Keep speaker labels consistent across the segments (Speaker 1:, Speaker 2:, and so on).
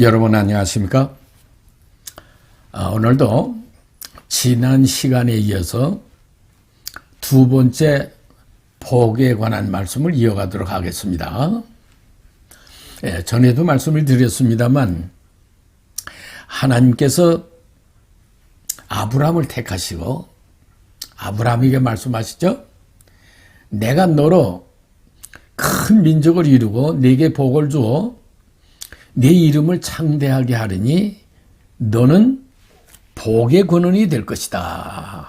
Speaker 1: 여러분 안녕하십니까? 오늘도 지난 시간에 이어서 두 번째 복에 관한 말씀을 이어가도록 하겠습니다. 전에도 말씀을 드렸습니다만 하나님께서 아브라함을 택하시고 아브라함에게 말씀하시죠. 내가 너로 큰 민족을 이루고 네게 복을 주어 네 이름을 창대하게 하리니 너는 복의 근원이 될 것이다.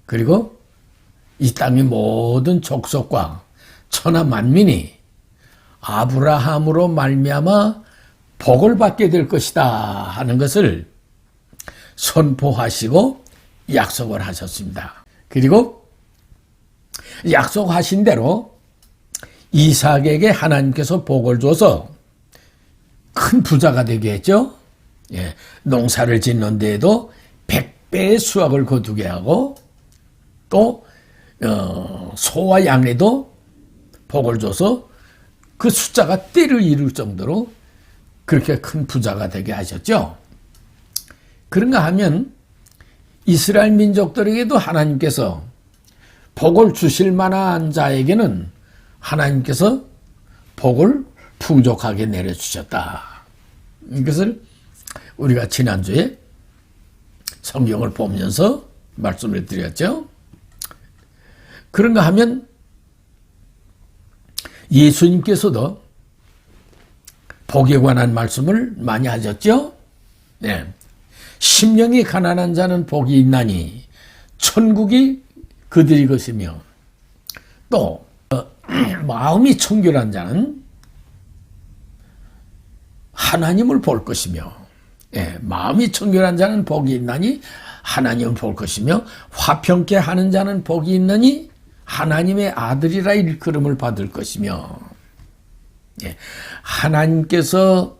Speaker 1: 그리고 이 땅의 모든 족속과 천하 만민이 아브라함으로 말미암아 복을 받게 될 것이다 하는 것을 선포하시고 약속을 하셨습니다. 그리고 약속하신 대로 이삭에게 하나님께서 복을 줘서 큰 부자가 되게 했죠. 농사를 짓는 데에도 100배의 수확을 거두게 하고 또 소와 양에도 복을 줘서 그 숫자가 떼를 이룰 정도로 그렇게 큰 부자가 되게 하셨죠. 그런가 하면 이스라엘 민족들에게도 하나님께서 복을 주실 만한 자에게는 하나님께서 복을 풍족하게 내려주셨다. 이것을 우리가 지난주에 성경을 보면서 말씀을 드렸죠. 그런가 하면 예수님께서도 복에 관한 말씀을 많이 하셨죠. 심령이 가난한 자는 복이 있나니 천국이 그들이 것이며 또 마음이 청결한 자는 하나님을 볼 것이며 마음이 청결한 자는 복이 있나니 하나님을 볼 것이며 화평케 하는 자는 복이 있나니 하나님의 아들이라 일컬음을 받을 것이며 하나님께서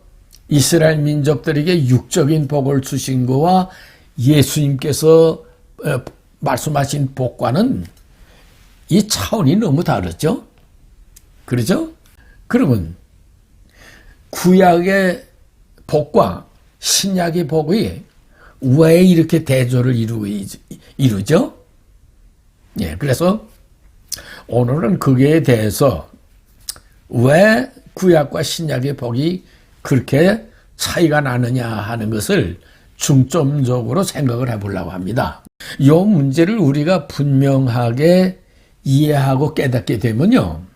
Speaker 1: 이스라엘 민족들에게 육적인 복을 주신 것과 예수님께서 말씀하신 복과는 이 차원이 너무 다르죠. 그렇죠? 그러면 구약의 복과 신약의 복이 왜 이렇게 대조를 이루죠? 그래서 오늘은 거기에 대해서 왜 구약과 신약의 복이 그렇게 차이가 나느냐 하는 것을 중점적으로 생각을 해보려고 합니다. 이 문제를 우리가 분명하게 이해하고 깨닫게 되면요,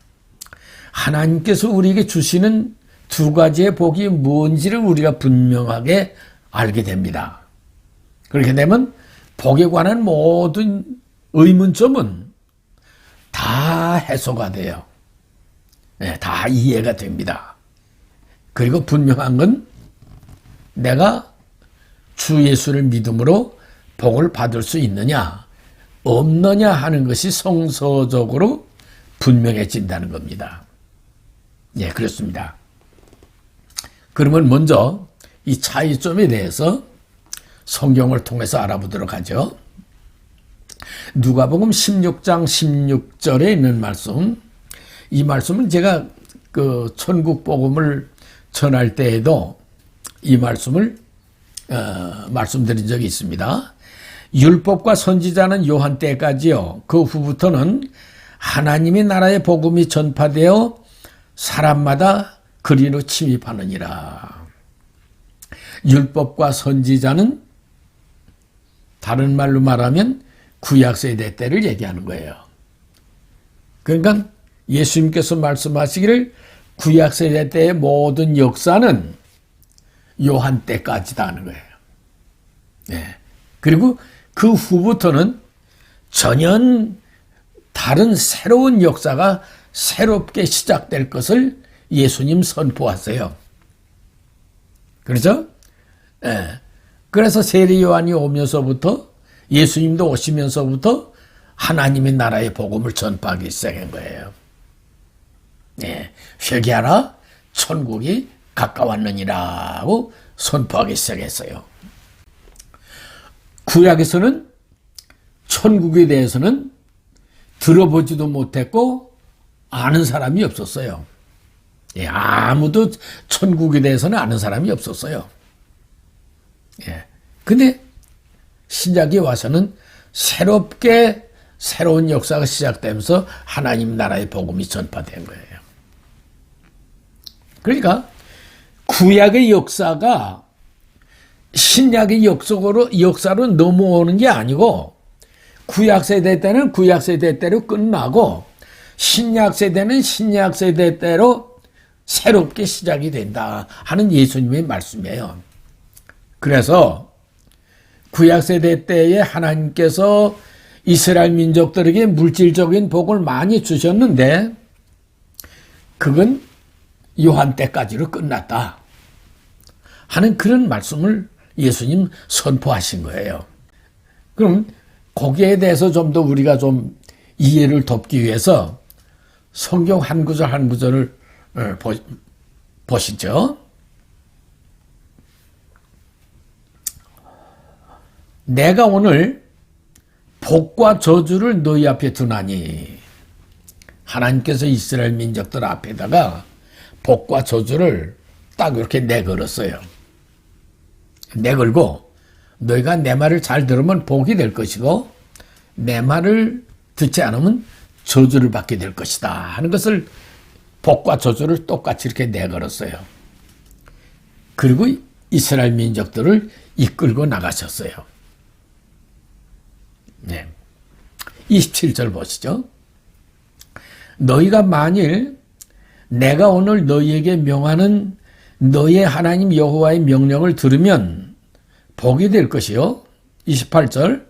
Speaker 1: 하나님께서 우리에게 주시는 두 가지의 복이 뭔지를 우리가 분명하게 알게 됩니다. 그렇게 되면 복에 관한 모든 의문점은 다 해소가 돼요. 다 이해가 됩니다. 그리고 분명한 건 내가 주 예수를 믿음으로 복을 받을 수 있느냐 없느냐 하는 것이 성서적으로 분명해진다는 겁니다. 그렇습니다. 그러면 먼저 이 차이점에 대해서 성경을 통해서 알아보도록 하죠. 누가복음 16장 16절에 있는 말씀, 이 말씀은 제가 그 천국 복음을 전할 때에도 이 말씀을 말씀드린 적이 있습니다. 율법과 선지자는 요한 때까지요. 그 후부터는 하나님의 나라의 복음이 전파되어 사람마다 그리로 침입하느니라. 율법과 선지자는 다른 말로 말하면 구약세대 때를 얘기하는 거예요. 그러니까 예수님께서 말씀하시기를 구약세대 때의 모든 역사는 요한 때까지다 하는 거예요. 그리고 그 후부터는 전혀 다른 새로운 역사가 새롭게 시작될 것을 예수님 선포하세요. 그렇죠? 그래서 세례 요한이 오면서부터 예수님도 오시면서부터 하나님의 나라의 복음을 전파하기 시작한 거예요. 회개하라 천국이 가까웠느니라고 선포하기 시작했어요. 구약에서는 천국에 대해서는 들어보지도 못했고 아는 사람이 없었어요. 예, 아무도 천국에 대해서는 아는 사람이 없었어요. 예. 근데 신약에 와서는 새롭게 새로운 역사가 시작되면서 하나님 나라의 복음이 전파된 거예요. 그러니까 구약의 역사가 신약의 역사로 넘어오는 게 아니고 구약 세대 때는 구약 세대 때로 끝나고 신약 세대는 신약 세대 때로 새롭게 시작이 된다 하는 예수님의 말씀이에요. 그래서 구약 세대 때에 하나님께서 이스라엘 민족들에게 물질적인 복을 많이 주셨는데 그건 요한 때까지로 끝났다 하는 그런 말씀을 예수님 선포하신 거예요. 그럼 거기에 대해서 좀 더 우리가 좀 이해를 돕기 위해서 성경 한 구절 한 구절을 보시죠. 내가 오늘 복과 저주를 너희 앞에 두나니, 하나님께서 이스라엘 민족들 앞에다가 복과 저주를 딱 이렇게 내걸었어요. 내걸고 너희가 내 말을 잘 들으면 복이 될 것이고 내 말을 듣지 않으면 저주를 받게 될 것이다 하는 것을, 복과 저주를 똑같이 이렇게 내걸었어요. 그리고 이스라엘 민족들을 이끌고 나가셨어요. 네. 27절 보시죠. 너희가 만일 내가 오늘 너희에게 명하는 너희의 하나님 여호와의 명령을 들으면 복이 될 것이요. 28절.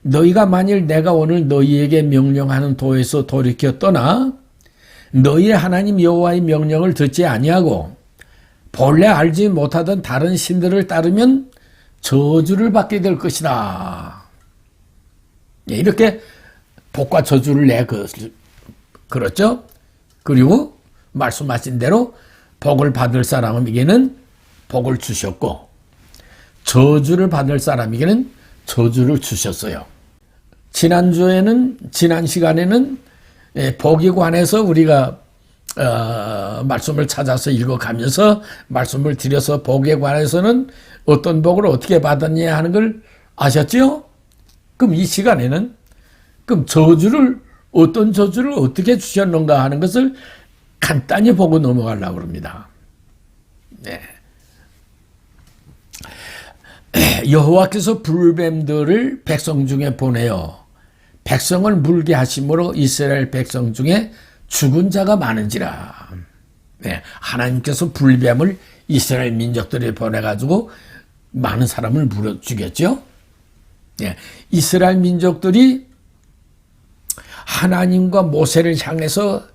Speaker 1: 너희가 만일 내가 오늘 너희에게 명령하는 도에서 돌이켜 떠나 너희의 하나님 여호와의 명령을 듣지 아니하고 본래 알지 못하던 다른 신들을 따르면 저주를 받게 될 것이다. 이렇게 복과 저주를 그렇죠? 그리고 말씀하신 대로 복을 받을 사람에게는 복을 주셨고 저주를 받을 사람에게는 저주를 주셨어요. 지난 시간에는 복에 관해서 우리가 말씀을 찾아서 읽어가면서 말씀을 드려서 복에 관해서는 어떤 복을 어떻게 받았냐 하는 걸 아셨죠? 그럼 이 시간에는 그럼 어떤 저주를 어떻게 주셨는가 하는 것을 간단히 보고 넘어가려고 합니다. 네. 여호와께서 불뱀들을 백성 중에 보내어 백성을 물게 하심으로 이스라엘 백성 중에 죽은 자가 많은지라. 네. 하나님께서 불뱀을 이스라엘 민족들에 보내가지고 많은 사람을 물어 죽였죠. 네. 이스라엘 민족들이 하나님과 모세를 향해서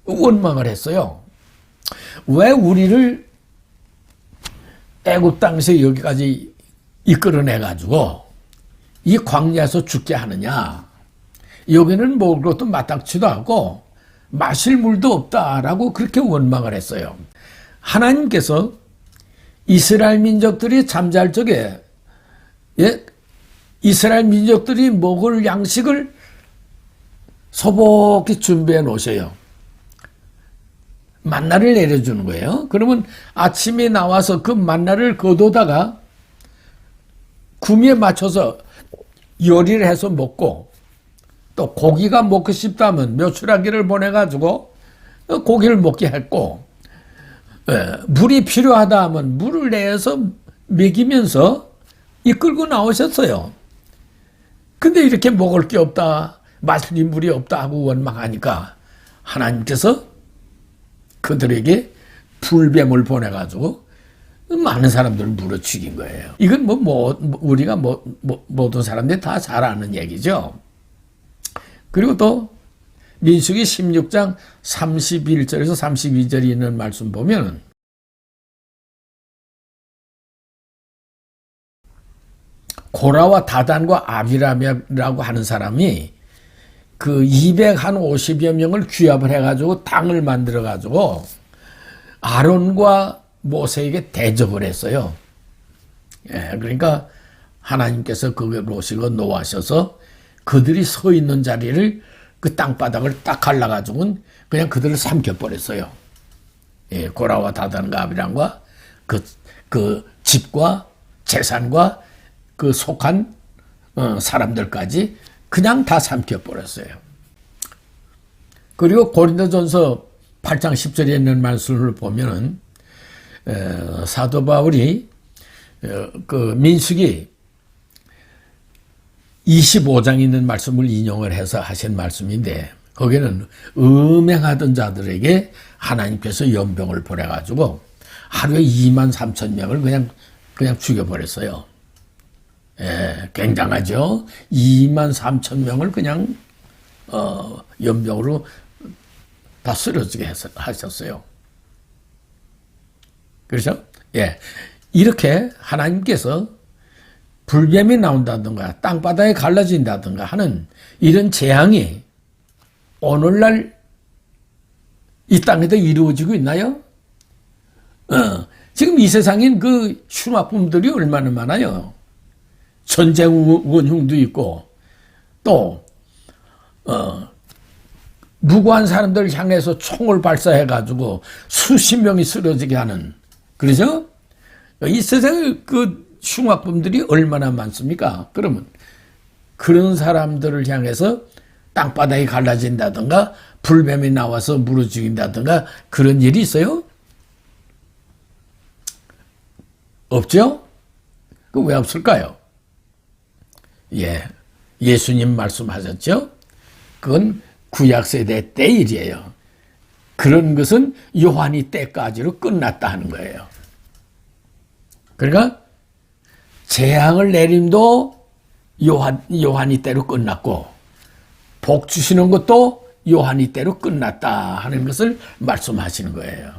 Speaker 1: 원망을 했어요. 왜 우리를 애굽 땅에서 여기까지 이끌어내가지고 이 광야에서 죽게 하느냐. 여기는 먹을 것도 마땅치도 않고 마실 물도 없다라고 그렇게 원망을 했어요. 하나님께서 이스라엘 민족들이 잠잘 적에 이스라엘 민족들이 먹을 양식을 소복히 준비해 놓으셔요. 만나를 내려주는 거예요. 그러면 아침에 나와서 그 만나를 거두다가 구미에 맞춰서 요리를 해서 먹고 또 고기가 먹고 싶다면 묘추라기를 보내가지고 고기를 먹게 했고 물이 필요하다 하면 물을 내서 먹이면서 이끌고 나오셨어요. 근데 이렇게 먹을 게 없다, 마실 물이 없다 하고 원망하니까 하나님께서 그들에게 불뱀을 보내가지고 많은 사람들을 물어 죽인 거예요. 이건 우리가 모든 사람들이 다 잘 아는 얘기죠. 그리고 또 민수기 16장 31절에서 32절이 있는 말씀 보면 고라와 다단과 아비람이라고 하는 사람이 그 250여 명을 규합을 해가지고 당을 만들어가지고 아론과 모세에게 대접을 했어요. 그러니까 하나님께서 그걸 오시고 노하셔서 그들이 서 있는 자리를 그 땅바닥을 딱 갈라가지고는 그냥 그들을 삼켜버렸어요. 예, 고라와 다단과 아비람과 그 집과 재산과 그 속한 사람들까지 그냥 다 삼켜버렸어요. 그리고 고린도전서 8장 10절에 있는 말씀을 보면은 사도 바울이 그 민수기 25장에 있는 말씀을 인용을 해서 하신 말씀인데, 거기는 음행하던 자들에게 하나님께서 연병을 보내가지고 하루에 2만 3천 명을 그냥 죽여버렸어요. 예, 굉장하죠. 2만 3천 명을 그냥 연병으로 다 쓰러지게 하셨어요. 그렇죠? 예, 이렇게 하나님께서 불뱀이 나온다든가 땅바닥에 갈라진다든가 하는 이런 재앙이 오늘날 이 땅에도 이루어지고 있나요? 지금 이 세상엔 그 흉악범들이 얼마나 많아요. 전쟁 원흉도 있고 또 무고한 사람들을 향해서 총을 발사해가지고 수십 명이 쓰러지게 하는, 그러죠? 이 세상에 그 흉악범들이 얼마나 많습니까? 그러면 그런 사람들을 향해서 땅바닥이 갈라진다든가 불뱀이 나와서 물어 죽인다든가 그런 일이 있어요? 없죠? 그 왜 없을까요? 예, 예수님 말씀하셨죠? 그건 구약세대 때 일이에요. 그런 것은 요한이 때까지로 끝났다 하는 거예요. 그러니까 재앙을 내림도 요한이 때로 끝났고 복 주시는 것도 요한이 때로 끝났다 하는 것을 말씀하시는 거예요.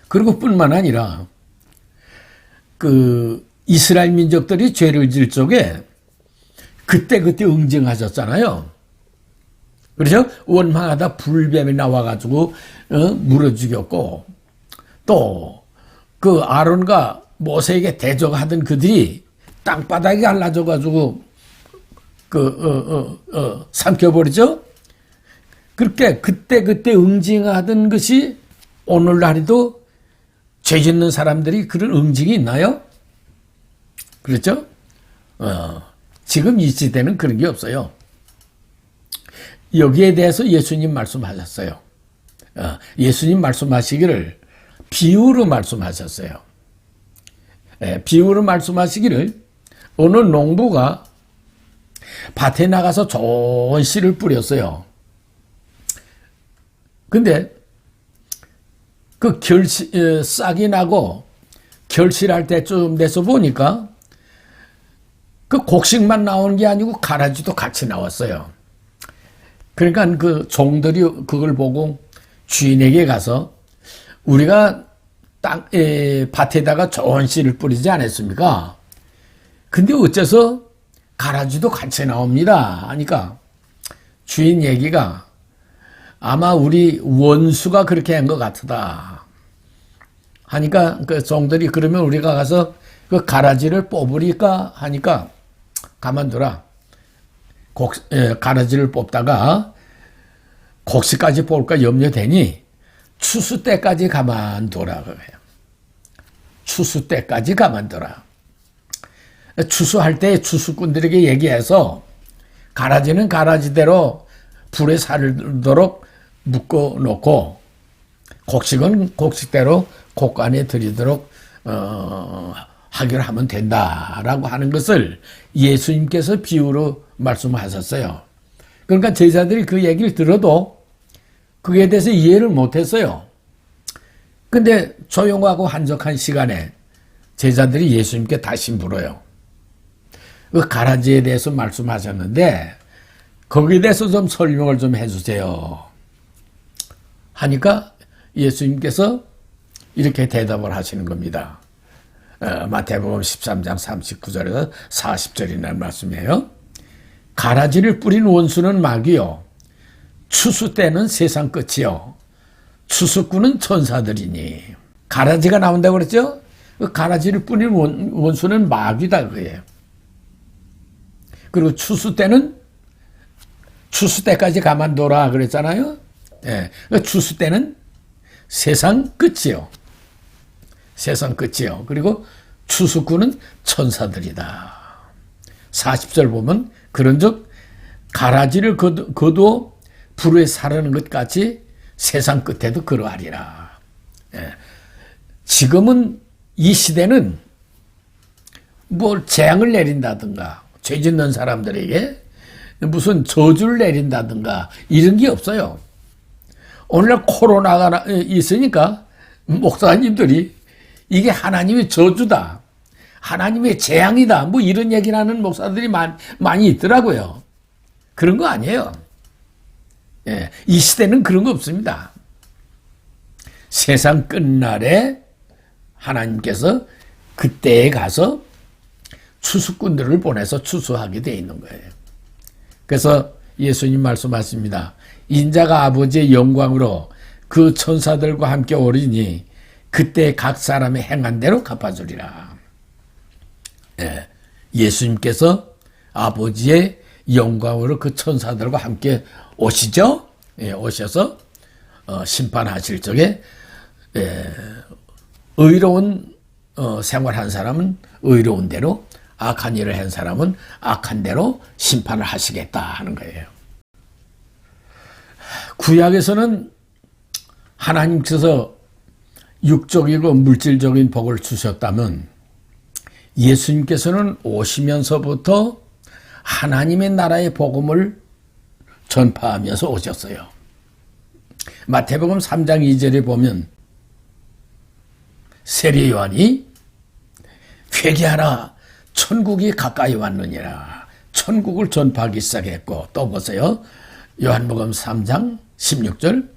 Speaker 1: 그리고 뿐만 아니라 그 이스라엘 민족들이 죄를 질 적에 그때 응징하셨잖아요. 그렇죠? 원망하다 불뱀이 나와가지고 물어 죽였고, 또 그 아론과 모세에게 대적하던 그들이 땅바닥이 갈라져가지고 삼켜버리죠. 그렇게 그때 응징하던 것이 오늘날에도 죄 짓는 사람들이 그런 응징이 있나요? 그렇죠? 지금 이 시대는 그런 게 없어요. 여기에 대해서 예수님 말씀하셨어요. 예수님 말씀하시기를 비유로 말씀하셨어요. 비유로 말씀하시기를 어느 농부가 밭에 나가서 좋은 씨를 뿌렸어요. 근데 그 싹이 나고 결실할 때쯤 돼서 보니까 그 곡식만 나오는 게 아니고 가라지도 같이 나왔어요. 그러니까 그 종들이 그걸 보고 주인에게 가서 우리가 밭에다가 좋은 씨를 뿌리지 않았습니까? 근데 어째서 가라지도 같이 나옵니다 하니까 주인 얘기가 아마 우리 원수가 그렇게 한 것 같다 하니까 그 종들이 그러면 우리가 가서 그 가라지를 뽑으리까 하니까 가만둬라. 가라지를 뽑다가 곡식까지 뽑을까 염려되니 추수 때까지 가만둬라 그래요. 추수 때까지 가만둬라. 추수할 때 추수꾼들에게 얘기해서 가라지는 가라지대로 불에 살도록 묶어놓고 곡식은 곡식대로 곡간에 들이도록 하기로 하면 된다라고 하는 것을 예수님께서 비유로 말씀하셨어요. 그러니까 제자들이 그 얘기를 들어도 그에 대해서 이해를 못했어요. 근데 조용하고 한적한 시간에 제자들이 예수님께 다시 물어요. 그 가라지에 대해서 말씀하셨는데 거기에 대해서 좀 설명을 좀 해주세요 하니까 예수님께서 이렇게 대답을 하시는 겁니다. 마태복음 13장 39절에서 40절이라는 말씀이에요. 가라지를 뿌린 원수는 마귀요 추수 때는 세상 끝이요 추수꾼은 천사들이니. 가라지가 나온다고 그랬죠? 그 가라지를 뿌린 원수는 마귀다 그거예요. 그리고 추수 때는 추수 때까지 가만둬라 그랬잖아요. 예. 그 추수 때는 세상 끝이요. 세상 끝이요. 그리고 추수꾼은 천사들이다. 40절 보면 그런즉 가라지를 거두어 불에 사르는 것 같이 세상 끝에도 그러하리라. 예. 지금은 이 시대는 뭐 재앙을 내린다든가 죄 짓는 사람들에게 무슨 저주를 내린다든가 이런 게 없어요. 오늘날 코로나가 있으니까 목사님들이 이게 하나님의 저주다, 하나님의 재앙이다, 뭐 이런 얘기를 하는 목사들이 많이 있더라고요. 그런 거 아니에요. 예, 이 시대는 그런 거 없습니다. 세상 끝날에 하나님께서 그때에 가서 추수꾼들을 보내서 추수하게 돼 있는 거예요. 그래서 예수님 말씀하십니다. 인자가 아버지의 영광으로 그 천사들과 함께 오리니 그때 각 사람의 행한 대로 갚아주리라. 예, 예수님께서 아버지의 영광으로 그 천사들과 함께 오시죠. 예, 오셔서 심판하실 적에 의로운 생활한 사람은 의로운 대로, 악한 일을 한 사람은 악한 대로 심판을 하시겠다 하는 거예요. 구약에서는 하나님께서 육적이고 물질적인 복을 주셨다면 예수님께서는 오시면서부터 하나님의 나라의 복음을 전파하면서 오셨어요. 마태복음 3장 2절에 보면 세례 요한이 회개하라 천국이 가까이 왔느니라 천국을 전파하기 시작했고, 또 보세요. 요한복음 3장 16절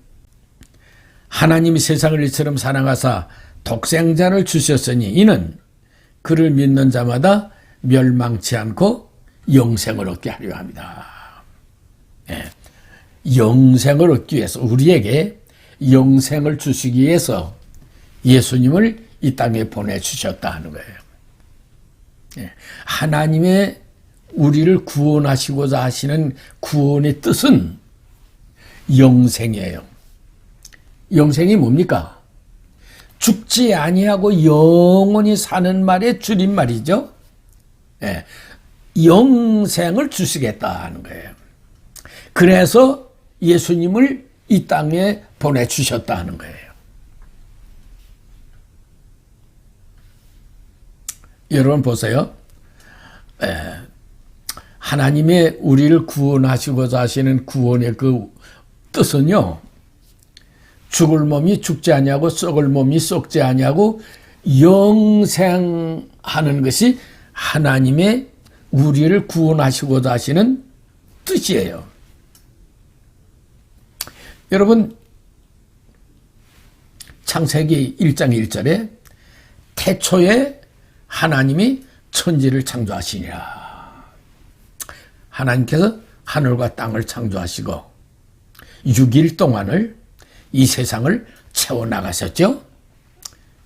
Speaker 1: 하나님이 세상을 이처럼 사랑하사 독생자를 주셨으니 이는 그를 믿는 자마다 멸망치 않고 영생을 얻게 하려 합니다. 예, 영생을 얻기 위해서, 우리에게 영생을 주시기 위해서 예수님을 이 땅에 보내주셨다 하는 거예요. 예, 하나님의 우리를 구원하시고자 하시는 구원의 뜻은 영생이에요. 영생이 뭡니까? 죽지 아니하고 영원히 사는 말의 줄임말이죠. 예, 영생을 주시겠다 하는 거예요. 그래서 예수님을 이 땅에 보내주셨다 하는 거예요. 여러분 보세요. 하나님의 우리를 구원하시고자 하시는 구원의 그 뜻은요, 죽을 몸이 죽지 아니하고 썩을 몸이 썩지 아니하고 영생하는 것이 하나님의 우리를 구원하시고자 하시는 뜻이에요. 여러분, 창세기 1장 1절에 태초에 하나님이 천지를 창조하시니라. 하나님께서 하늘과 땅을 창조하시고 6일 동안을 이 세상을 채워나가셨죠.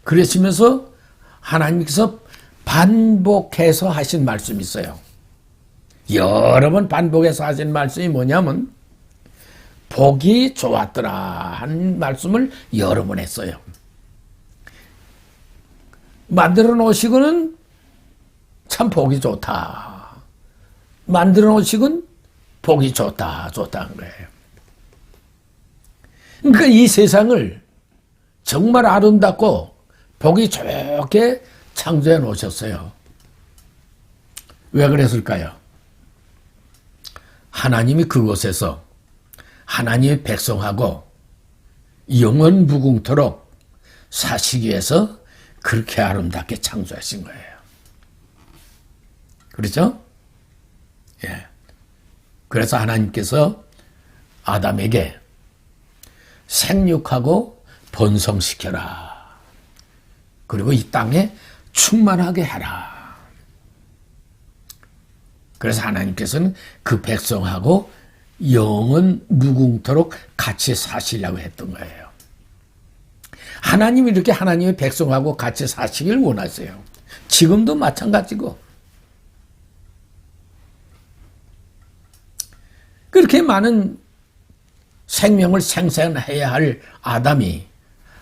Speaker 1: 그러시면서 하나님께서 반복해서 하신 말씀이 있어요. 여러 번 반복해서 하신 말씀이 뭐냐면 복이 좋았더라 한 말씀을 여러 번 했어요. 만들어 놓으시고는 참 복이 좋다. 만들어 놓으시고는 복이 좋다 하는 거예요. 그러니까 이 세상을 정말 아름답고 복이 좋게 창조해 놓으셨어요. 왜 그랬을까요? 하나님이 그곳에서 하나님의 백성하고 영원 무궁토록 사시기 위해서 그렇게 아름답게 창조하신 거예요. 그렇죠? 예. 그래서 하나님께서 아담에게 생육하고 번성시켜라. 그리고 이 땅에 충만하게 해라. 그래서 하나님께서는 그 백성하고 영원 무궁토록 같이 사시려고 했던 거예요. 하나님이 이렇게 하나님의 백성하고 같이 사시길 원하세요. 지금도 마찬가지고. 그렇게 많은 생명을 생산해야 할 아담이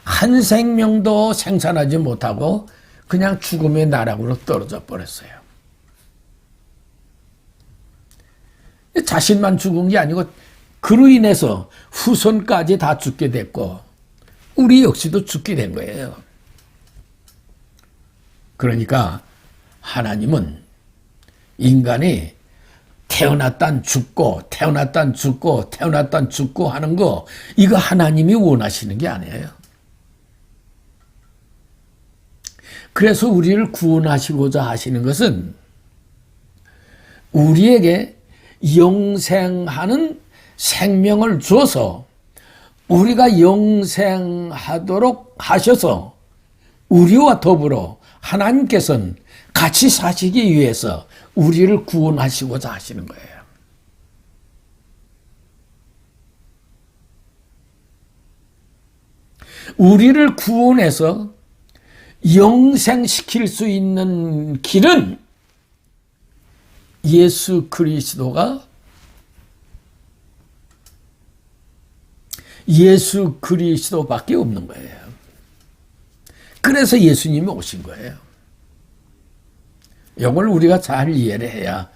Speaker 1: 한 생명도 생산하지 못하고 그냥 죽음의 나락으로 떨어져 버렸어요. 자신만 죽은 게 아니고 그로 인해서 후손까지 다 죽게 됐고 우리 역시도 죽게 된 거예요. 그러니까 하나님은 인간이 태어났단 죽고 태어났단 죽고 태어났단 죽고 하는 거 이거 하나님이 원하시는 게 아니에요. 그래서 우리를 구원하시고자 하시는 것은 우리에게 영생하는 생명을 줘서 우리가 영생하도록 하셔서 우리와 더불어 하나님께서는 같이 사시기 위해서 우리를 구원하시고자 하시는 거예요. 우리를 구원해서 영생시킬 수 있는 길은 예수 그리스도밖에 없는 거예요. 그래서 예수님이 오신 거예요. 이걸 우리가 잘 이해를 해야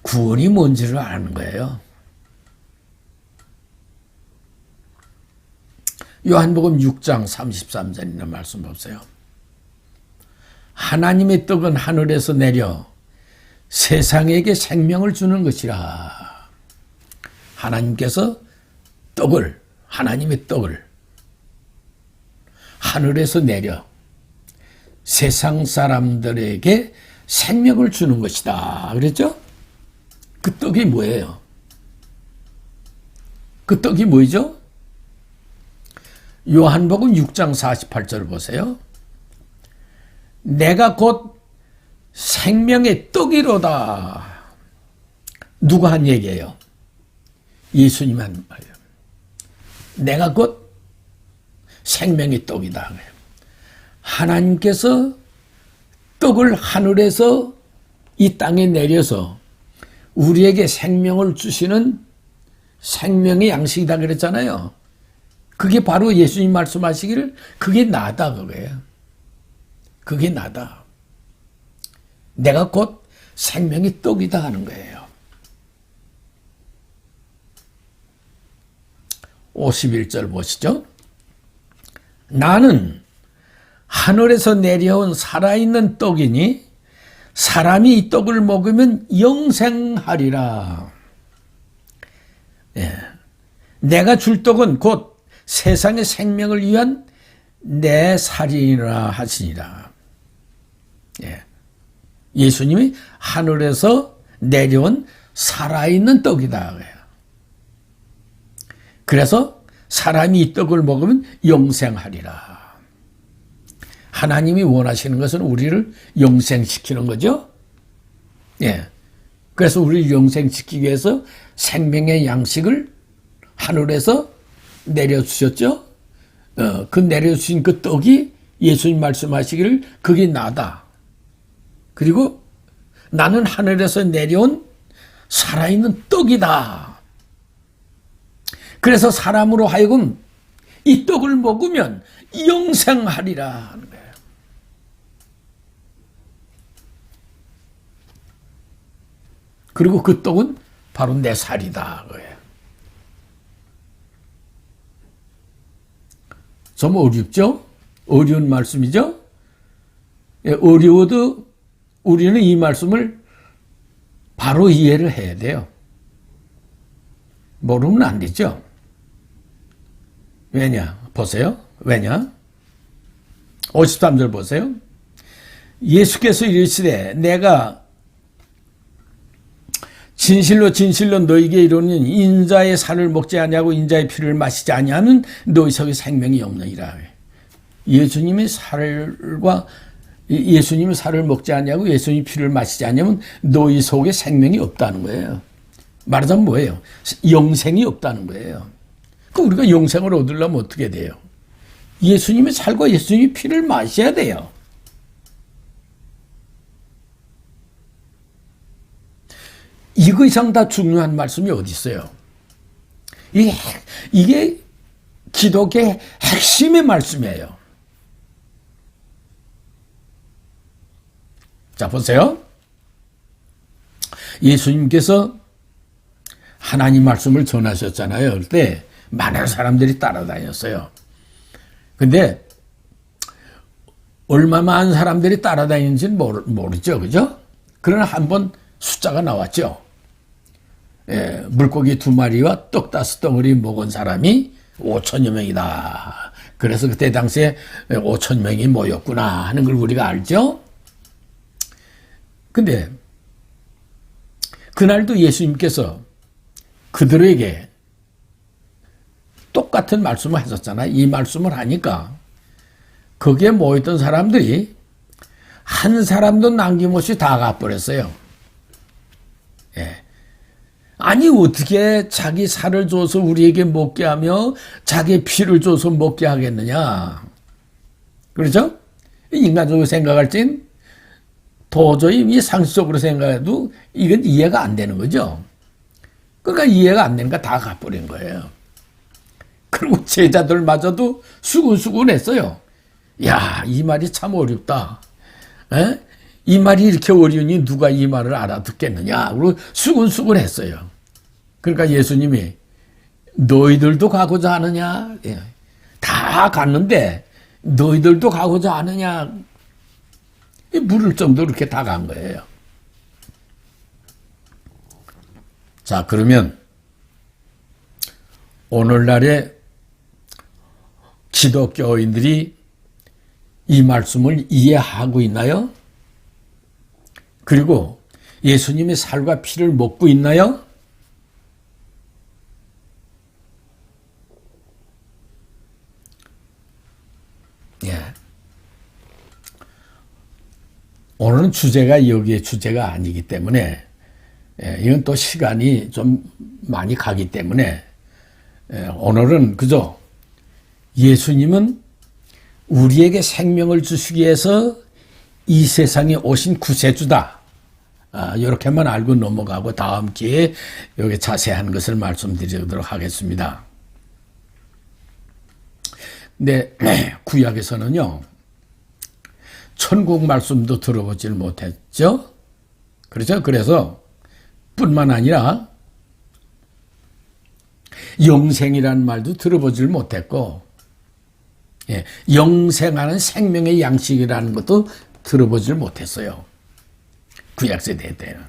Speaker 1: 구원이 뭔지를 아는 거예요. 요한복음 6장 33절 있는 말씀 보세요. 하나님의 떡은 하늘에서 내려 세상에게 생명을 주는 것이라. 하나님께서 하나님의 떡을 하늘에서 내려 세상 사람들에게 생명을 주는 것이다. 그랬죠? 그 떡이 뭐예요? 그 떡이 뭐죠? 요한복음 6장 48절 보세요. 내가 곧 생명의 떡이로다. 누가 한 얘기예요? 예수님 한 말이에요. 내가 곧 생명의 떡이다. 하나님께서 떡을 하늘에서 이 땅에 내려서 우리에게 생명을 주시는 생명의 양식이다 그랬잖아요. 그게 바로 예수님 말씀하시기를 그게 나다 그거예요. 그게 나다. 내가 곧 생명의 떡이다 하는 거예요. 51절 보시죠. 나는 하늘에서 내려온 살아있는 떡이니 사람이 이 떡을 먹으면 영생하리라. 예. 내가 줄 떡은 곧 세상의 생명을 위한 내 살이라 하시니라. 예. 예수님이 하늘에서 내려온 살아있는 떡이다. 그래서 사람이 이 떡을 먹으면 영생하리라. 하나님이 원하시는 것은 우리를 영생시키는 거죠. 예. 그래서 우리를 영생시키기 위해서 생명의 양식을 하늘에서 내려주셨죠. 그 내려주신 그 떡이 예수님 말씀하시기를 그게 나다. 그리고 나는 하늘에서 내려온 살아있는 떡이다. 그래서 사람으로 하여금 이 떡을 먹으면 영생하리라 하는 거예요. 그리고 그 떡은 바로 내 살이다. 그거예요. 좀 어렵죠? 어려운 말씀이죠? 예, 어려워도 우리는 이 말씀을 바로 이해를 해야 돼요. 모르면 안 되죠? 왜냐? 보세요. 왜냐? 53절 보세요. 예수께서 이르시되 내가 진실로 진실로 너희에게 이르노니 인자의 살을 먹지 아니하고 인자의 피를 마시지 아니하면 너희 속에 생명이 없느니라. 예수님의 살을 먹지 아니하고 예수님의 피를 마시지 아니하면 너희 속에 생명이 없다는 거예요. 말하자면 뭐예요? 영생이 없다는 거예요. 그럼 우리가 영생을 얻으려면 어떻게 돼요? 예수님의 살과 예수님의 피를 마셔야 돼요. 이거 이상 다 중요한 말씀이 어디 있어요? 이게 기독교의 핵심의 말씀이에요. 자, 보세요. 예수님께서 하나님 말씀을 전하셨잖아요. 그때 많은 사람들이 따라다녔어요. 근데 얼마만 사람들이 따라다니는지는 모르죠. 그죠? 그러나 한번 숫자가 나왔죠. 예, 물고기 2마리와 떡 5덩어리 먹은 사람이 5천여 명이다. 그래서 그때 당시에 5천 명이 모였구나 하는 걸 우리가 알죠. 근데 그날도 예수님께서 그들에게 똑같은 말씀을 하셨잖아요. 이 말씀을 하니까 거기에 모였던 사람들이 한 사람도 남김없이 다 가버렸어요. 예. 아니 어떻게 자기 살을 줘서 우리에게 먹게 하며 자기 피를 줘서 먹게 하겠느냐. 그렇죠? 인간적으로 생각할 땐 도저히 이 상식적으로 생각해도 이건 이해가 안 되는 거죠. 그러니까 이해가 안 되니까 다 가버린 거예요. 그리고 제자들마저도 수군수군했어요. 야, 이 말이 참 어렵다. 에? 이 말이 이렇게 어려우니 누가 이 말을 알아듣겠느냐. 그리고 수군수군했어요. 그러니까 예수님이 너희들도 가고자 하느냐. 예. 다 갔는데 너희들도 가고자 하느냐. 물을 정도로 이렇게 다 간 거예요. 자, 그러면 오늘날의 기독교인들이 이 말씀을 이해하고 있나요? 그리고 예수님의 살과 피를 먹고 있나요? 예. 오늘은 주제가 여기에 주제가 아니기 때문에 이건 또 시간이 좀 많이 가기 때문에 오늘은 그저 예수님은 우리에게 생명을 주시기 위해서 이 세상에 오신 구세주다. 이렇게만 알고 넘어가고 다음 기회에 여기 자세한 것을 말씀드리도록 하겠습니다. 근데 구약에서는요. 천국 말씀도 들어보질 못했죠. 그렇죠? 그래서 뿐만 아니라 영생이라는 말도 들어보질 못했고 영생하는 생명의 양식이라는 것도 들어보질 못했어요. 구약세대 때는.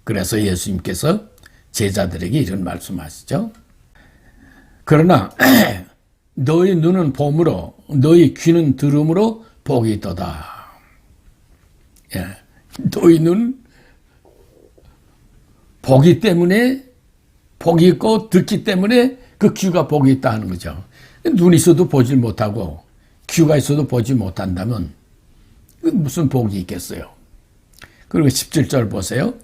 Speaker 1: 그래서 예수님께서 제자들에게 이런 말씀하시죠. 그러나 너희 눈은 봄으로 너희 귀는 들음으로 복이 있도다. 너희 눈 보기 때문에 복이 있고 듣기 때문에 그 귀가 복이 있다 하는 거죠. 눈이 있어도 보지 못하고 귀가 있어도 보지 못한다면 무슨 복이 있겠어요. 그리고 17절 보세요.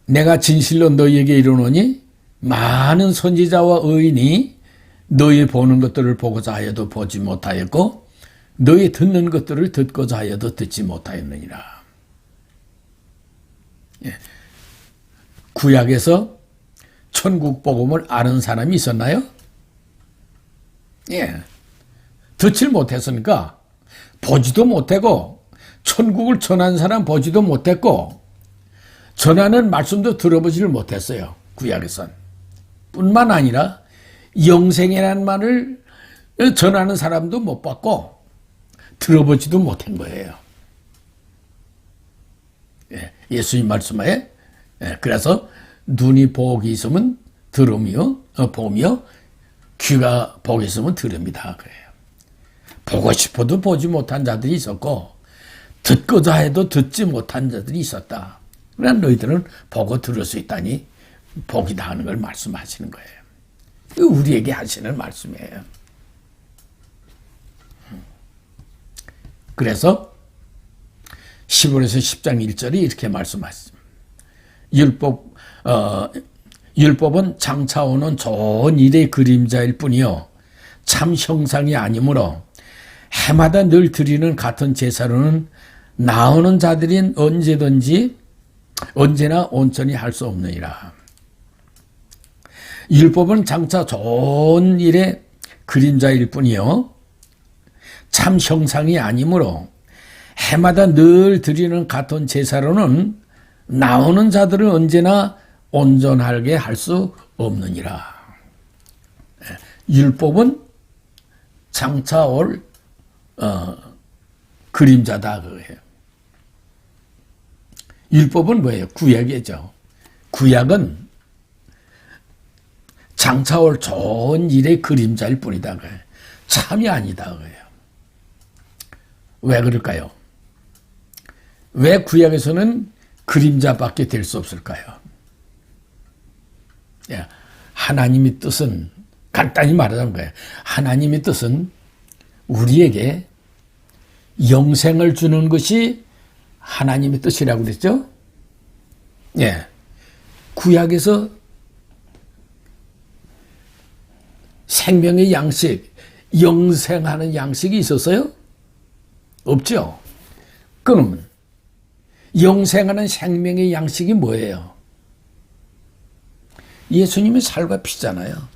Speaker 1: 내가 진실로 너희에게 이르노니 많은 선지자와 의인이 너희 보는 것들을 보고자 하여도 보지 못하였고 너희 듣는 것들을 듣고자 하여도 듣지 못하였느니라. 구약에서 천국 복음을 아는 사람이 있었나요? 듣질 못했으니까 보지도 못하고 천국을 전한 사람 보지도 못했고 전하는 말씀도 들어보지를 못했어요. 구약에선. 뿐만 아니라 영생이라는 말을 전하는 사람도 못 봤고 들어보지도 못한 거예요. 예수님 말씀하에 그래서 눈이 복이 있으면 들음이요, 봄이요, 귀가 복이 있으면 들음이다 그래요. 보고 싶어도 보지 못한 자들이 있었고 듣고자 해도 듣지 못한 자들이 있었다. 그러나 너희들은 보고 들을 수 있다니 복이다 하는 걸 말씀하시는 거예요. 우리에게 하시는 말씀이에요. 그래서 10월에서 10장 1절이 이렇게 말씀하십니다. 율법은 장차 오는 좋은 일의 그림자일 뿐이요 참 형상이 아니므로 해마다 늘 드리는 같은 제사로는 나오는 자들인 언제나 온전히 할 수 없느니라. 율법은 장차 좋은 일의 그림자일 뿐이요 참 형상이 아니므로 해마다 늘 드리는 같은 제사로는 나오는 자들을 언제나 온전하게 할 수 없느니라. 율법은 장차 올 그림자다 그거예요. 율법은 뭐예요? 구약이죠. 구약은 장차 올 좋은 일의 그림자일 뿐이다 그거예요. 참이 아니다 그거예요. 왜 그럴까요? 왜 구약에서는 그림자밖에 될 수 없을까요? 하나님의 뜻은 간단히 말하자면 거예요. 하나님의 뜻은 우리에게 영생을 주는 것이 하나님의 뜻이라고 그랬죠? 구약에서 생명의 양식, 영생하는 양식이 있었어요? 없죠? 그럼 영생하는 생명의 양식이 뭐예요? 예수님의 살과 피잖아요.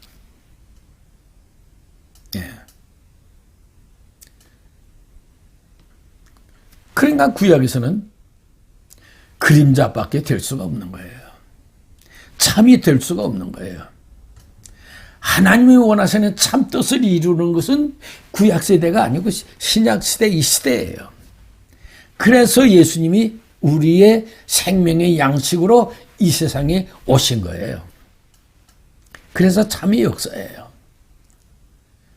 Speaker 1: 그러니까 구약에서는 그림자밖에 될 수가 없는 거예요. 참이 될 수가 없는 거예요. 하나님이 원하시는 참 뜻을 이루는 것은 구약 세대가 아니고 신약 시대 이 시대예요. 그래서 예수님이 우리의 생명의 양식으로 이 세상에 오신 거예요. 그래서 참의 역사예요.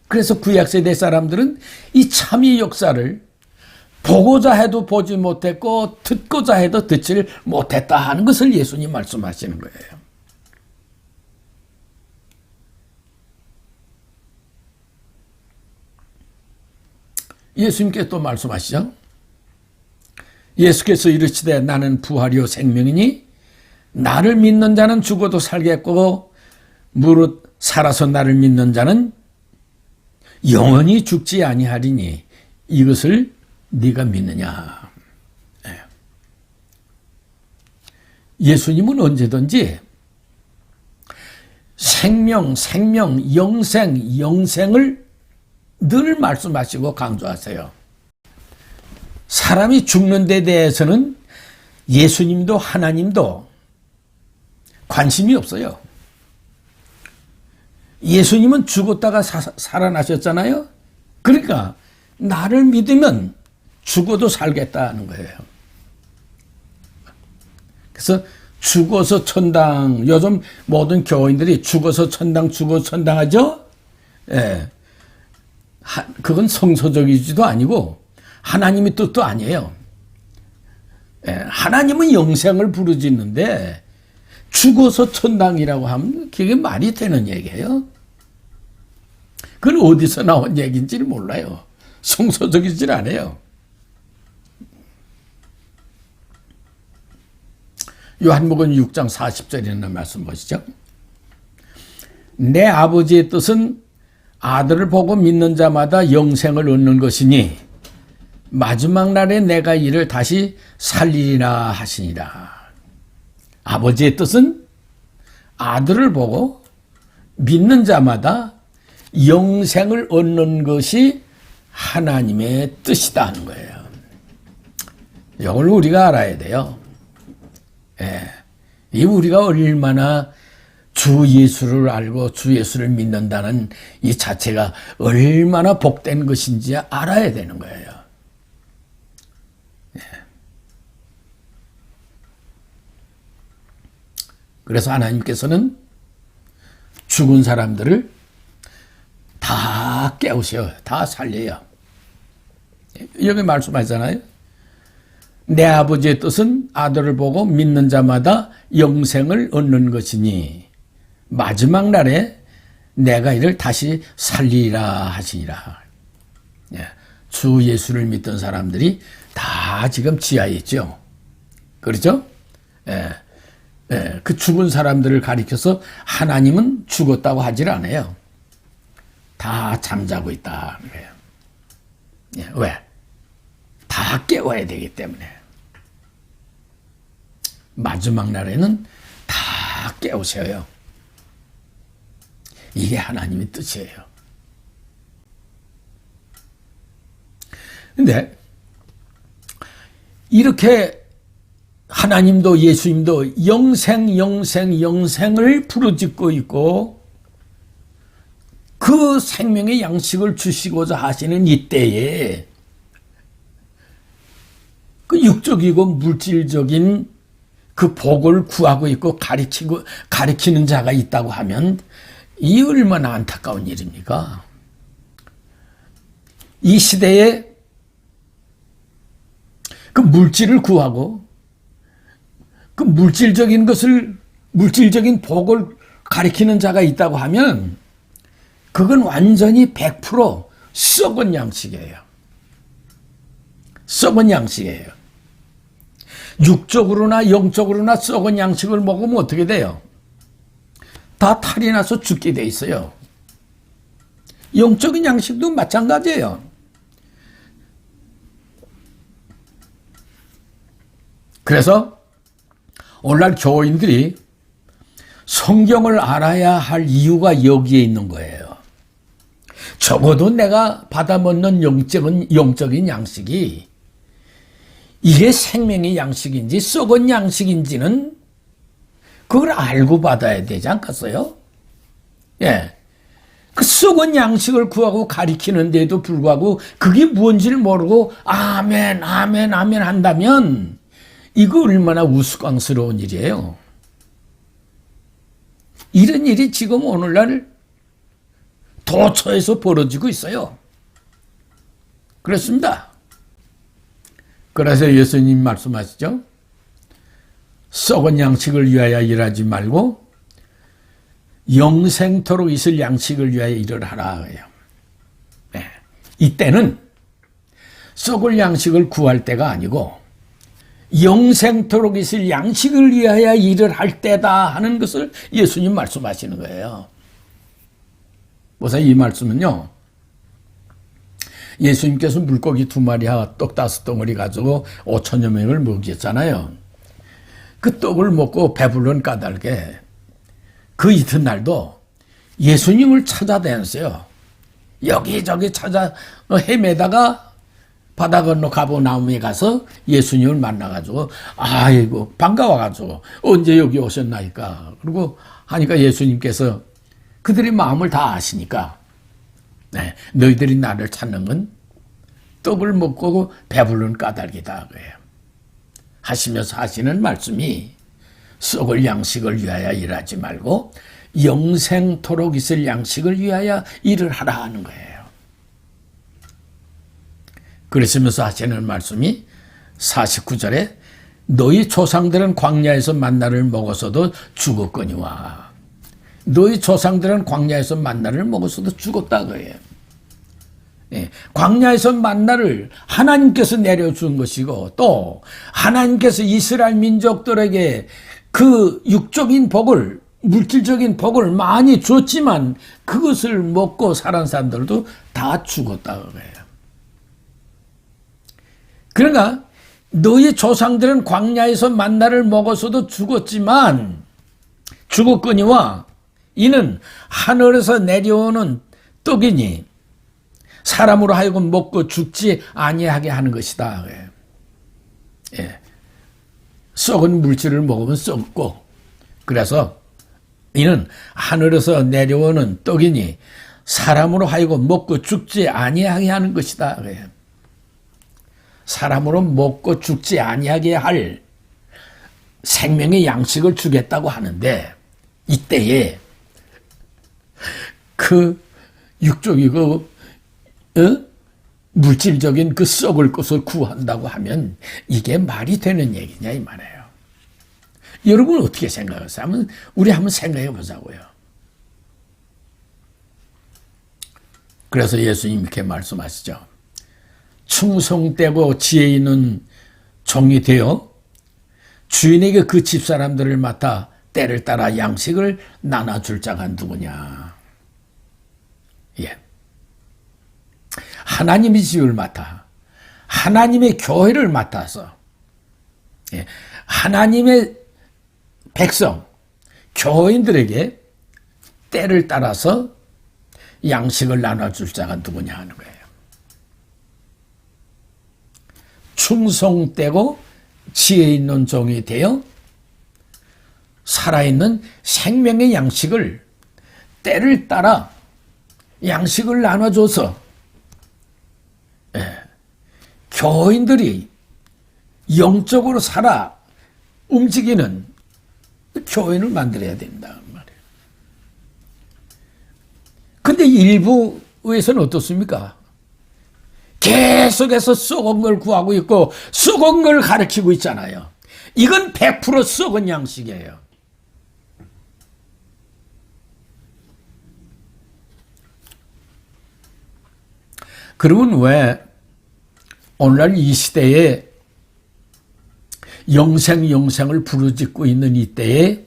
Speaker 1: 그래서 구약 세대 사람들은 이 참의 역사를 보고자 해도 보지 못했고 듣고자 해도 듣지를 못했다 하는 것을 예수님 말씀하시는 거예요. 예수님께서 또 말씀하시죠. 예수께서 이르시되 나는 부활이요 생명이니 나를 믿는 자는 죽어도 살겠고 무릇 살아서 나를 믿는 자는 영원히 죽지 아니하리니 이것을 네가 믿느냐. 예수님은 언제든지 생명, 영생을 늘 말씀하시고 강조하세요. 사람이 죽는 데 대해서는 예수님도 하나님도 관심이 없어요. 예수님은 죽었다가 살아나셨잖아요. 그러니까 나를 믿으면 죽어도 살겠다는 거예요. 그래서 죽어서 천당, 요즘 모든 교인들이 죽어서 천당, 죽어서 천당 하죠? 그건 성서적이지도 아니고 하나님의 뜻도 아니에요. 하나님은 영생을 부르짖는데 죽어서 천당이라고 하면 그게 말이 되는 얘기예요. 그건 어디서 나온 얘기인지를 몰라요. 성서적이질 않아요. 요한복음 6장 40절에 있는 말씀 보시죠. 내 아버지의 뜻은 아들을 보고 믿는 자마다 영생을 얻는 것이니 마지막 날에 내가 이를 다시 살리리라 하시니라. 아버지의 뜻은 아들을 보고 믿는 자마다 영생을 얻는 것이 하나님의 뜻이다 하는 거예요. 이걸 우리가 알아야 돼요. 이 우리가 얼마나 주 예수를 알고 주 예수를 믿는다는 이 자체가 얼마나 복된 것인지 알아야 되는 거예요. 그래서 하나님께서는 죽은 사람들을 다 깨우셔요. 다 살려요. 여기 말씀하잖아요. 내 아버지의 뜻은 아들을 보고 믿는 자마다 영생을 얻는 것이니 마지막 날에 내가 이를 다시 살리라 하시니라. 주 예수를 믿던 사람들이 다 지금 지하에 있죠. 그렇죠? 그 죽은 사람들을 가리켜서 하나님은 죽었다고 하질 않아요. 다 잠자고 있다는 거예요. 왜? 다 깨워야 되기 때문에. 마지막 날에는 다 깨우셔요. 이게 하나님의 뜻이에요. 근데 이렇게 하나님도 예수님도 영생을 부르짖고 있고 그 생명의 양식을 주시고자 하시는 이때에 그 육적이고 물질적인 그 복을 구하고 있고 가리키는 자가 있다고 하면 이 얼마나 안타까운 일입니까? 이 시대에 그 물질을 구하고 그 물질적인 복을 가리키는 자가 있다고 하면 그건 완전히 100% 썩은 양식이에요. 썩은 양식이에요. 육적으로나 영적으로나 썩은 양식을 먹으면 어떻게 돼요? 다 탈이 나서 죽게 돼 있어요. 영적인 양식도 마찬가지예요. 그래서 오늘날 교인들이 성경을 알아야 할 이유가 여기에 있는 거예요. 적어도 내가 받아먹는 영적인 양식이 이게 생명의 양식인지 썩은 양식인지는 그걸 알고 받아야 되지 않겠어요? 예. 그 썩은 양식을 구하고 가리키는데도 불구하고 그게 뭔지를 모르고 아멘 한다면 이거 얼마나 우스꽝스러운 일이에요. 이런 일이 지금 오늘날 도처에서 벌어지고 있어요. 그렇습니다. 그래서 예수님 말씀하시죠. 썩은 양식을 위하여 일하지 말고 영생토록 있을 양식을 위하여 일을 하라. 네. 이때는 썩을 양식을 구할 때가 아니고 영생토록 있을 양식을 위하여 일을 할 때다 하는 것을 예수님 말씀하시는 거예요. 보세요. 이 말씀은요. 예수님께서 물고기 2마리와 떡 5덩어리 가지고 5천여 명을 먹였잖아요. 그 떡을 먹고 배불른 까닭에 그 이튿날도 예수님을 찾아다녔어요. 여기저기 찾아 헤매다가 바다 건너 가버나움에 가서 예수님을 만나가지고 아이고 반가워가지고 언제 여기 오셨나이까. 그리고 하니까 예수님께서 그들의 마음을 다 아시니까 네, 너희들이 나를 찾는 건 떡을 먹고 배부른 까닭이다 그래요. 하시면서 하시는 말씀이 썩을 양식을 위하여 일하지 말고 영생토록 있을 양식을 위하여 일을 하라 하는 거예요. 그러시면서 하시는 말씀이 49절에 너희 조상들은 광야에서 만나를 먹어서도 죽었거니와 너희 조상들은 광야에서 만나를 먹어서도 죽었다 그래요. 예, 광야에서 만나를 하나님께서 내려준 것이고 또 하나님께서 이스라엘 민족들에게 그 육적인 복을 물질적인 복을 많이 줬지만 그것을 먹고 살은 사람들도 다 죽었다 그래요. 그러니까 너희 조상들은 광야에서 만나를 먹어서도 죽었거니와 이는 하늘에서 내려오는 떡이니 사람으로 하여금 먹고 죽지 아니하게 하는 것이다. 예. 썩은 물질을 먹으면 썩고 그래서 이는 하늘에서 내려오는 떡이니 사람으로 하여금 먹고 죽지 아니하게 하는 것이다. 사람으로 먹고 죽지 아니하게 할 생명의 양식을 주겠다고 하는데 이때에 그 육적이고 물질적인 그 썩을 것을 구한다고 하면 이게 말이 되는 얘기냐 이 말이에요. 여러분 어떻게 생각하세요? 우리 한번 생각해 보자고요. 그래서 예수님 이렇게 말씀하시죠. 충성되고 지혜 있는 종이 되어 주인에게 그 집사람들을 맡아 때를 따라 양식을 나눠줄 자가 누구냐. 예. 하나님의 집을 맡아 하나님의 교회를 맡아서 예. 하나님의 백성 교인들에게 때를 따라서 양식을 나눠줄 자가 누구냐 하는 거예요. 충성되고 지혜 있는 종이 되어 살아있는 생명의 양식을 때를 따라 양식을 나눠줘서 교인들이 영적으로 살아 움직이는 교인을 만들어야 된다 말이에요. 근데 일부에서는 어떻습니까? 계속해서 썩은 걸 구하고 있고 썩은 걸 가르치고 있잖아요. 이건 100% 썩은 양식이에요. 그러면 왜 오늘날 이 시대에 영생을 부르짖고 있는 이때에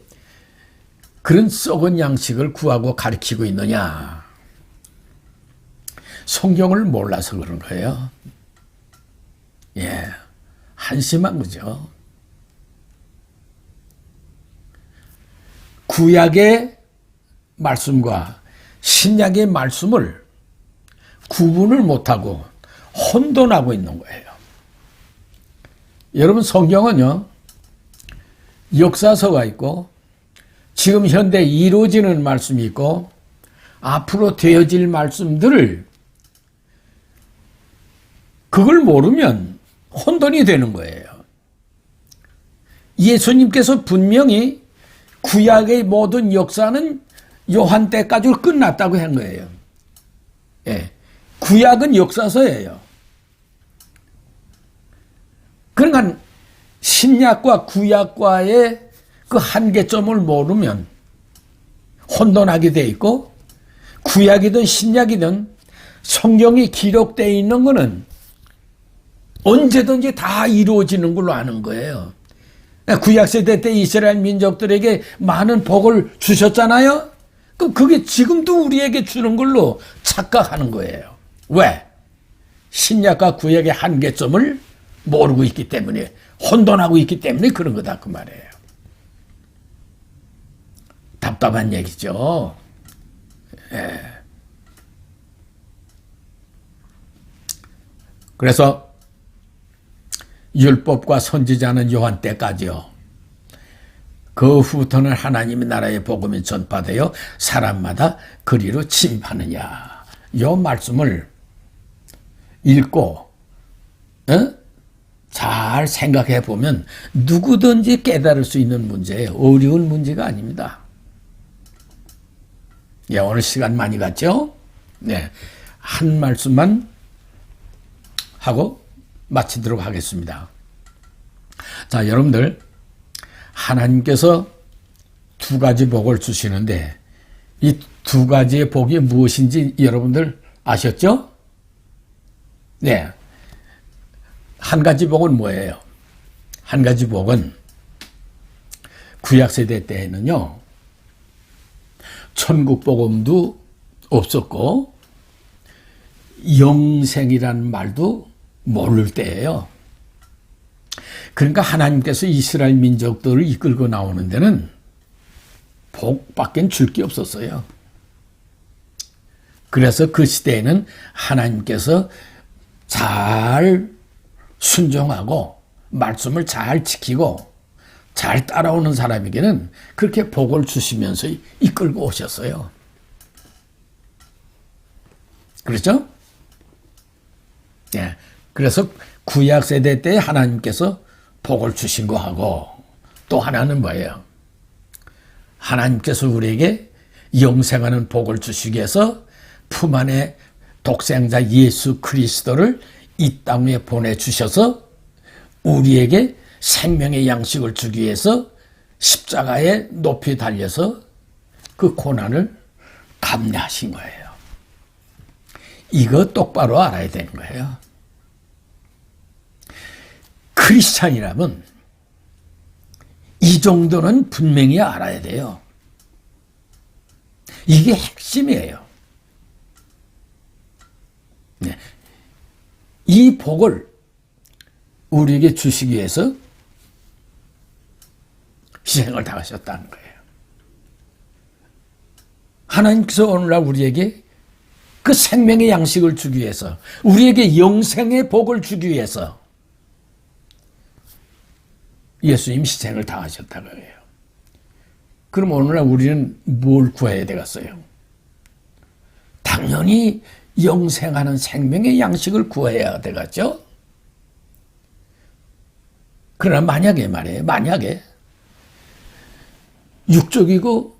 Speaker 1: 그런 썩은 양식을 구하고 가르치고 있느냐? 성경을 몰라서 그런 거예요. 예, 한심한 거죠. 구약의 말씀과 신약의 말씀을 구분을 못하고 혼돈하고 있는 거예요. 여러분, 성경은요, 역사서가 있고 지금 현대 이루어지는 말씀이 있고 앞으로 되어질 말씀들을 그걸 모르면 혼돈이 되는 거예요. 예수님께서 분명히 구약의 모든 역사는 요한 때까지 끝났다고 한 거예요. 예. 구약은 역사서예요. 그러니까 신약과 구약과의 그 한계점을 모르면 혼돈하게 돼 있고, 구약이든 신약이든 성경이 기록되어 있는 것은 언제든지 다 이루어지는 걸로 아는 거예요. 구약시대 때 이스라엘 민족들에게 많은 복을 주셨잖아요. 그럼 그게 지금도 우리에게 주는 걸로 착각하는 거예요. 왜? 신약과 구약의 한계점을 모르고 있기 때문에, 혼돈하고 있기 때문에 그런 거다 그 말이에요. 답답한 얘기죠. 예. 그래서 율법과 선지자는 요한 때까지요. 그 후부터는 하나님의 나라의 복음이 전파되어 사람마다 그리로 침입하느냐. 이 말씀을 읽고 잘 생각해 보면 누구든지 깨달을 수 있는 문제예요. 어려운 문제가 아닙니다. 예, 오늘 시간 많이 갔죠? 네, 한 말씀만 하고 마치도록 하겠습니다. 자, 여러분들, 하나님께서 두 가지 복을 주시는데 이 두 가지의 복이 무엇인지 여러분들 아셨죠? 네. 한 가지 복은 뭐예요? 한 가지 복은 구약세대 때에는요, 천국 복음도 없었고 영생이라는 말도 모를 때예요. 그러니까 하나님께서 이스라엘 민족들을 이끌고 나오는 데는 복밖에 줄 게 없었어요. 그래서 그 시대에는 하나님께서 잘 순종하고 말씀을 잘 지키고 잘 따라오는 사람에게는 그렇게 복을 주시면서 이끌고 오셨어요. 그렇죠? 예. 그래서 구약 세대 때 하나님께서 복을 주신 거하고 또 하나는 뭐예요? 하나님께서 우리에게 영생하는 복을 주시기 위해서 품 안에 독생자 예수 그리스도를 이 땅에 보내주셔서 우리에게 생명의 양식을 주기 위해서 십자가에 높이 달려서 그 고난을 감내하신 거예요. 이거 똑바로 알아야 되는 거예요. 크리스찬이라면 이 정도는 분명히 알아야 돼요. 이게 핵심이에요. 네. 이 복을 우리에게 주시기 위해서 희생을 당하셨다는 거예요. 하나님께서 오늘날 우리에게 그 생명의 양식을 주기 위해서, 우리에게 영생의 복을 주기 위해서 예수님 희생을 당하셨다고 해요. 그럼 오늘날 우리는 뭘 구해야 되겠어요? 당연히 영생하는 생명의 양식을 구해야 되겠죠? 그러나 만약에 말이에요. 만약에 육적이고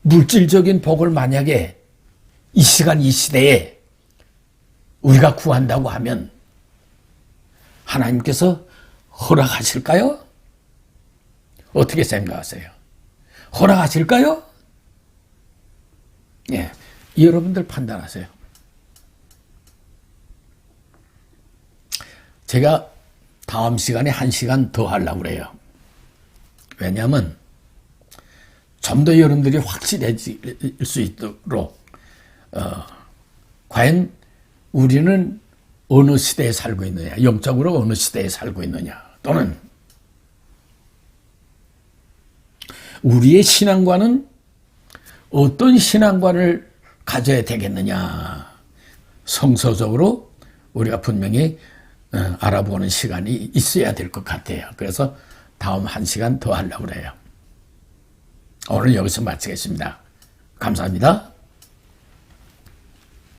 Speaker 1: 물질적인 복을 만약에 이 시간 이 시대에 우리가 구한다고 하면 하나님께서 허락하실까요? 어떻게 생각하세요? 허락하실까요? 예, 여러분들 판단하세요. 제가 다음 시간에 1시간 더 하려고 그래요. 왜냐하면 좀 더 여러분들이 확실해질 수 있도록 과연 우리는 어느 시대에 살고 있느냐, 영적으로 어느 시대에 살고 있느냐, 또는 우리의 신앙관은 어떤 신앙관을 가져야 되겠느냐, 성서적으로 우리가 분명히 알아보는 시간이 있어야 될 것 같아요. 그래서 다음 1시간 더 하려고 그래요. 오늘 여기서 마치겠습니다. 감사합니다.